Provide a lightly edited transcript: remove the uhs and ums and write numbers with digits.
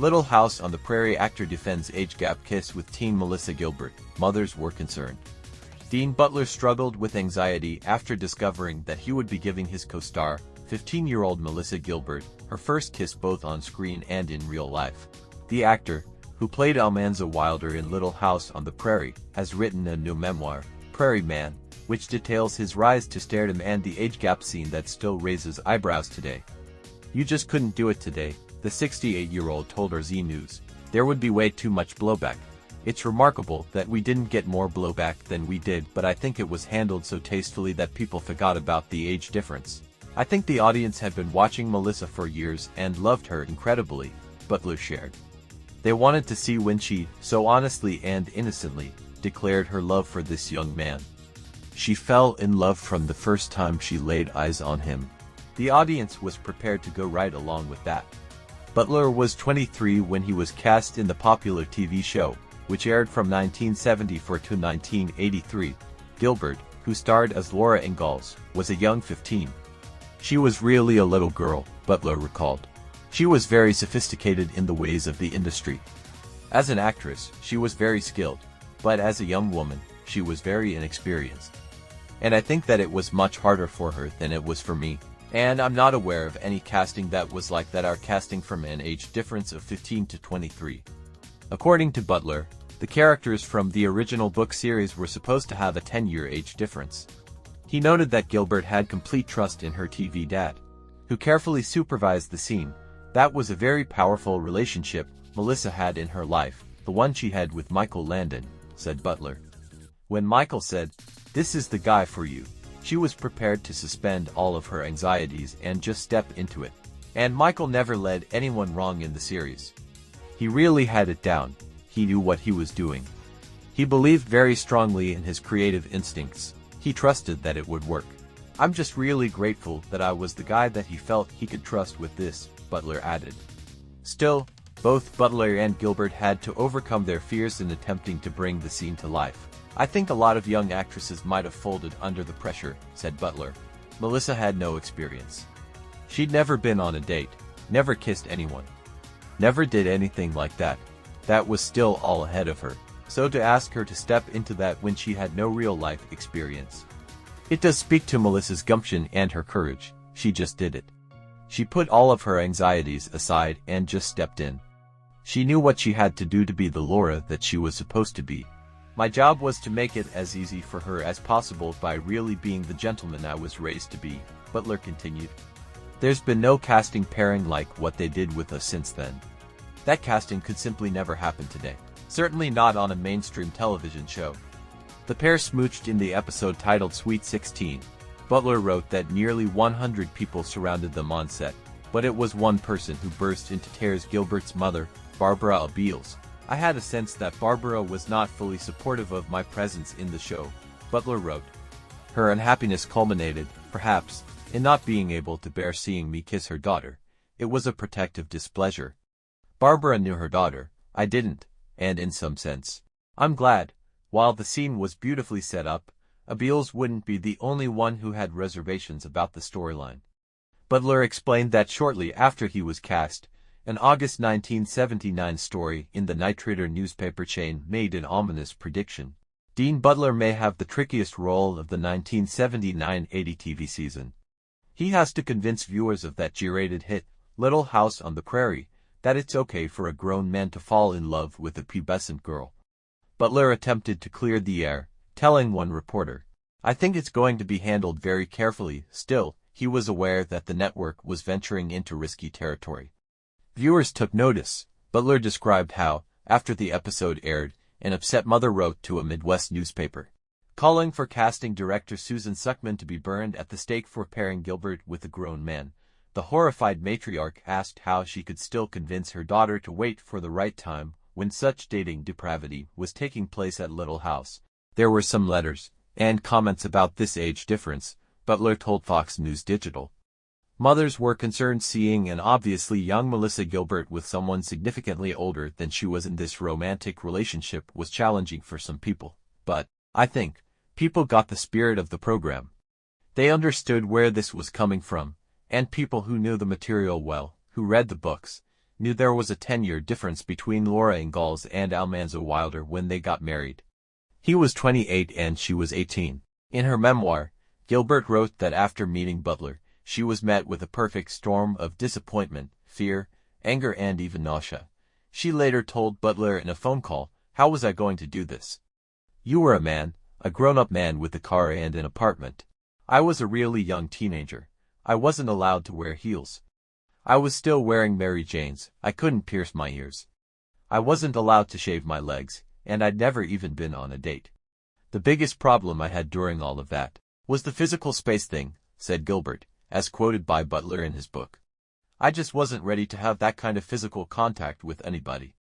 Little House on the Prairie actor defends age gap kiss with teen Melissa Gilbert. Mothers were concerned. Dean Butler struggled with anxiety after discovering that he would be giving his co-star, 15-year-old Melissa Gilbert, her first kiss both on screen and in real life. The actor, who played Almanza Wilder in Little House on the Prairie, has written a new memoir, Prairie Man, which details his rise to stardom and the age gap scene that still raises eyebrows today. "You just couldn't do it today," the 68-year-old told RZ News. "There would be way too much blowback. It's remarkable that we didn't get more blowback than we did, but I think it was handled so tastefully that people forgot about the age difference. I think the audience had been watching Melissa for years and loved her incredibly," Butler shared. "They wanted to see when she, so honestly and innocently, declared her love for this young man. She fell in love from the first time she laid eyes on him." The audience was prepared to go right along with that. Butler was 23 when he was cast in the popular TV show, which aired from 1974 to 1983. Gilbert, who starred as Laura Ingalls, was a young 15. "She was really a little girl," Butler recalled. "She was very sophisticated in the ways of the industry. As an actress, she was very skilled, but as a young woman, she was very inexperienced. And I think that it was much harder for her than it was for me. And I'm not aware of any casting that was like that, our casting from an age difference of 15 to 23. According to Butler, the characters from the original book series were supposed to have a 10-year age difference. He noted that Gilbert had complete trust in her TV dad, who carefully supervised the scene. "That was a very powerful relationship Melissa had in her life, the one she had with Michael Landon," said Butler. "When Michael said, 'This is the guy for you,' she was prepared to suspend all of her anxieties and just step into it. And Michael never led anyone wrong in the series. He really had it down. He knew what he was doing. He believed very strongly in his creative instincts. He trusted that it would work. I'm just really grateful that I was the guy that he felt he could trust with this," Butler added. Still, both Butler and Gilbert had to overcome their fears in attempting to bring the scene to life. "I think a lot of young actresses might have folded under the pressure," said Butler. "Melissa had no experience. She'd never been on a date, never kissed anyone, never did anything like that. That was still all ahead of her. So to ask her to step into that when she had no real-life experience. It does speak to Melissa's gumption and her courage. She just did it. She put all of her anxieties aside and just stepped in. She knew what she had to do to be the Laura that she was supposed to be. My job was to make it as easy for her as possible by really being the gentleman I was raised to be," Butler continued. "There's been no casting pairing like what they did with us since then. That casting could simply never happen today. Certainly not on a mainstream television show." The pair smooched in the episode titled Sweet 16. Butler wrote that nearly 100 people surrounded them on set, but it was one person who burst into tears: Gilbert's mother, Barbara Beals. "I had a sense that Barbara was not fully supportive of my presence in the show," Butler wrote. "Her unhappiness culminated, perhaps, in not being able to bear seeing me kiss her daughter. It was a protective displeasure. Barbara knew her daughter, I didn't, and in some sense, I'm glad, while the scene was beautifully set up, Beals wouldn't be the only one who had reservations about the storyline." Butler explained that shortly after he was cast, an August 1979 story in the Night Trader newspaper chain made an ominous prediction. Dean Butler may have the trickiest role of the 1979-80 TV season. He has to convince viewers of that G-rated hit, Little House on the Prairie, that it's okay for a grown man to fall in love with a pubescent girl. Butler attempted to clear the air, telling one reporter, "I think it's going to be handled very carefully." Still, he was aware that the network was venturing into risky territory. Viewers took notice. Butler described how, after the episode aired, an upset mother wrote to a Midwest newspaper, calling for casting director Susan Suckman to be burned at the stake for pairing Gilbert with a grown man. The horrified matriarch asked how she could still convince her daughter to wait for the right time when such dating depravity was taking place at Little House. There were some letters and comments about this age difference, Butler told Fox News Digital. Mothers were concerned seeing an obviously young Melissa Gilbert with someone significantly older than she was in this romantic relationship was challenging for some people. But, I think, people got the spirit of the program. They understood where this was coming from, and people who knew the material well, who read the books, knew there was a 10-year difference between Laura Ingalls and Almanzo Wilder when they got married. He was 28 and she was 18. In her memoir, Gilbert wrote that after meeting Butler, she was met with a perfect storm of disappointment, fear, anger and even nausea. She later told Butler in a phone call, "How was I going to do this? You were a man, a grown-up man with a car and an apartment. I was a really young teenager. I wasn't allowed to wear heels. I was still wearing Mary Janes. I couldn't pierce my ears. I wasn't allowed to shave my legs, and I'd never even been on a date. The biggest problem I had during all of that was the physical space thing," said Gilbert, as quoted by Butler in his book. "I just wasn't ready to have that kind of physical contact with anybody."